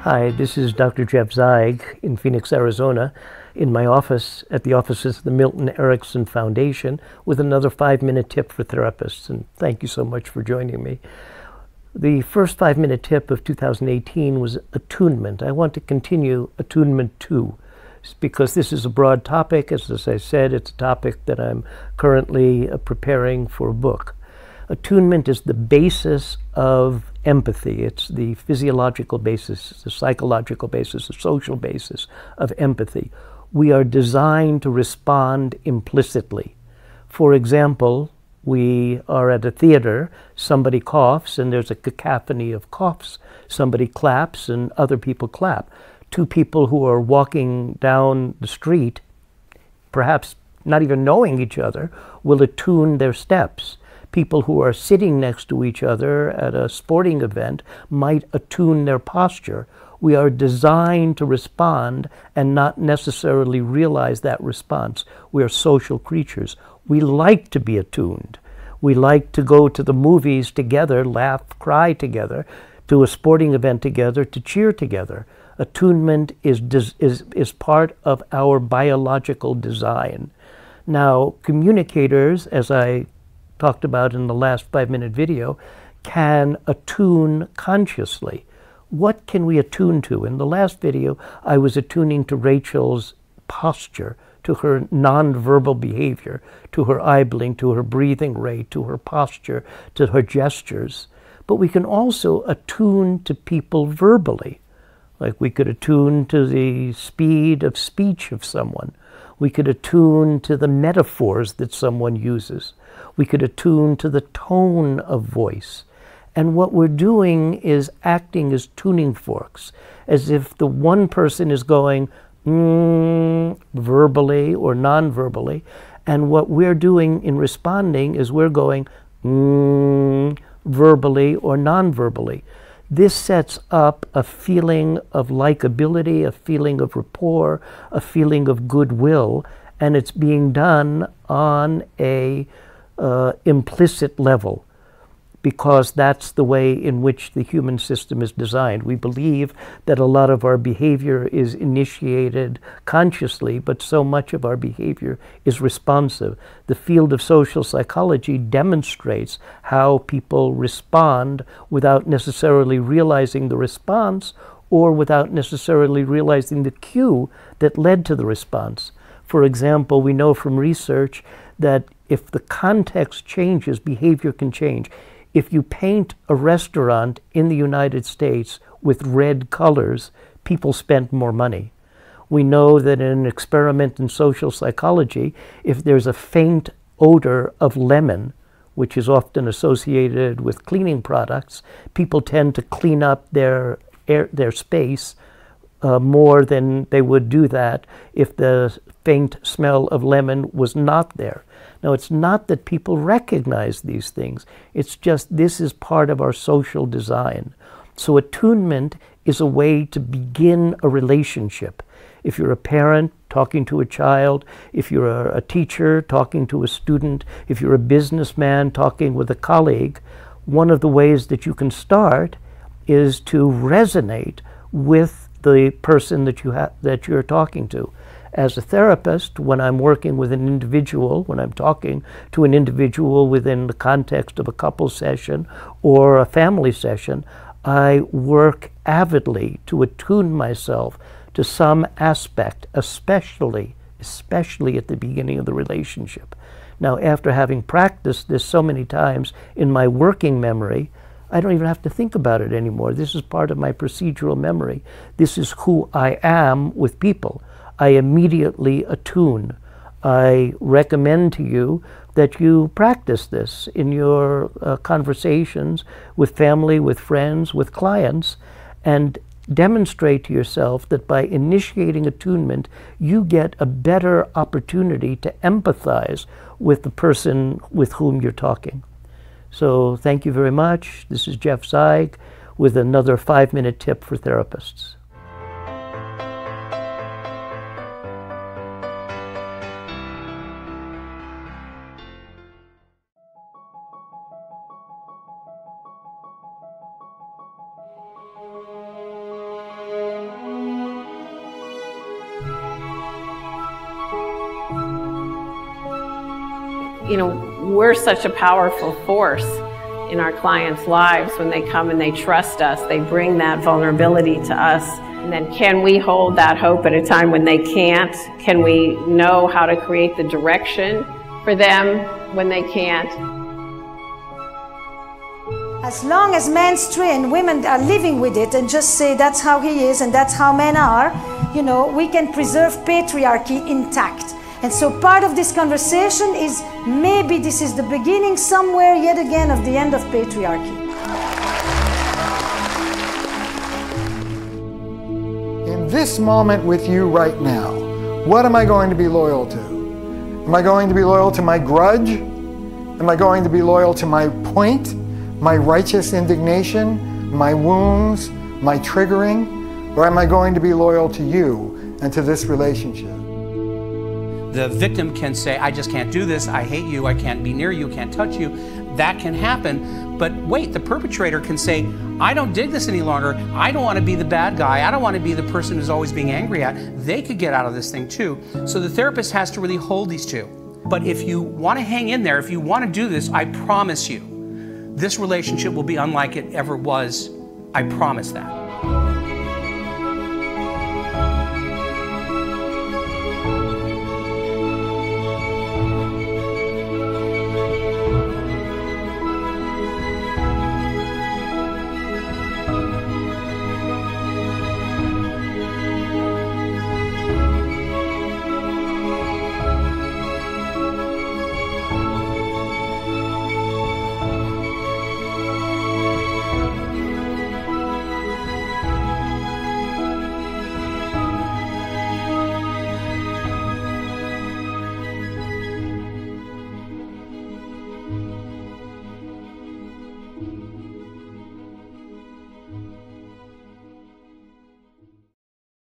Hi, this is Dr. Jeff Zeig in Phoenix, Arizona, in my office at the offices of the Milton Erickson Foundation with another 5-minute tip for therapists. And thank you so much for joining me. The first 5-minute tip of 2018 was attunement. I want to continue attunement 2 because this is a broad topic. As I said, it's a topic that I'm currently preparing for a book. Attunement is the basis of empathy. It's the physiological basis, the psychological basis, the social basis of empathy. We are designed to respond implicitly. For example, we are at a theater, somebody coughs and there's a cacophony of coughs. Somebody claps and other people clap. Two people who are walking down the street, perhaps not even knowing each other, will attune their steps. People who are sitting next to each other at a sporting event might attune their posture. We are designed to respond and not necessarily realize that response. We are social creatures. We like to be attuned. We like to go to the movies together, laugh, cry together, to a sporting event together, to cheer together. Attunement is part of our biological design. Now, communicators, as I talked about in the last 5-minute video, can attune consciously. What can we attune to? In the last video, I was attuning to Rachel's posture, to her nonverbal behavior, to her eye blink, to her breathing rate, to her posture, to her gestures. But we can also attune to people verbally. Like we could attune to the speed of speech of someone. We could attune to the metaphors that someone uses. We could attune to the tone of voice. And what we're doing is acting as tuning forks, as if the one person is going verbally or non-verbally, and what we're doing in responding is we're going verbally or non-verbally. This sets up a feeling of likability, a feeling of rapport, a feeling of goodwill, and it's being done on a implicit level, because that's the way in which the human system is designed. We believe that a lot of our behavior is initiated consciously, but so much of our behavior is responsive. The field of social psychology demonstrates how people respond without necessarily realizing the response or without necessarily realizing the cue that led to the response. For example, we know from research that if the context changes, behavior can change. If you paint a restaurant in the United States with red colors, people spend more money. We know that in an experiment in social psychology, if there's a faint odor of lemon, which is often associated with cleaning products, people tend to clean up their space more than they would do that if the faint smell of lemon was not there. Now, it's not that people recognize these things. It's just this is part of our social design. So attunement is a way to begin a relationship. If you're a parent talking to a child, if you're a teacher talking to a student, if you're a businessman talking with a colleague, one of the ways that you can start is to resonate with the person that you're talking to. As a therapist, when I'm working with an individual, when I'm talking to an individual within the context of a couple session or a family session, I work avidly to attune myself to some aspect, especially at the beginning of the relationship. Now, after having practiced this so many times in my working memory, I don't even have to think about it anymore. This is part of my procedural memory. This is who I am with people. I immediately attune. I recommend to you that you practice this in your conversations with family, with friends, with clients, and demonstrate to yourself that by initiating attunement, you get a better opportunity to empathize with the person with whom you're talking. So thank you very much. This is Jeff Zeig with another 5-minute tip for therapists. we're such a powerful force in our clients' lives when they come and they trust us. They bring that vulnerability to us. And then can we hold that hope at a time when they can't? Can we know how to create the direction for them when they can't? As long as men's trained, women are living with it and just say that's how he is and that's how men are, we can preserve patriarchy intact. And so part of this conversation is maybe this is the beginning somewhere yet again of the end of patriarchy. In this moment with you right now, what am I going to be loyal to? Am I going to be loyal to my grudge? Am I going to be loyal to my point, my righteous indignation, my wounds, my triggering? Or am I going to be loyal to you and to this relationship? The victim can say, I just can't do this, I hate you, I can't be near you, can't touch you. That can happen. But wait, the perpetrator can say, I don't dig this any longer, I don't want to be the bad guy, I don't want to be the person who's always being angry at. They could get out of this thing too. So the therapist has to really hold these two. But if you want to hang in there, if you want to do this, I promise you, this relationship will be unlike it ever was. I promise that.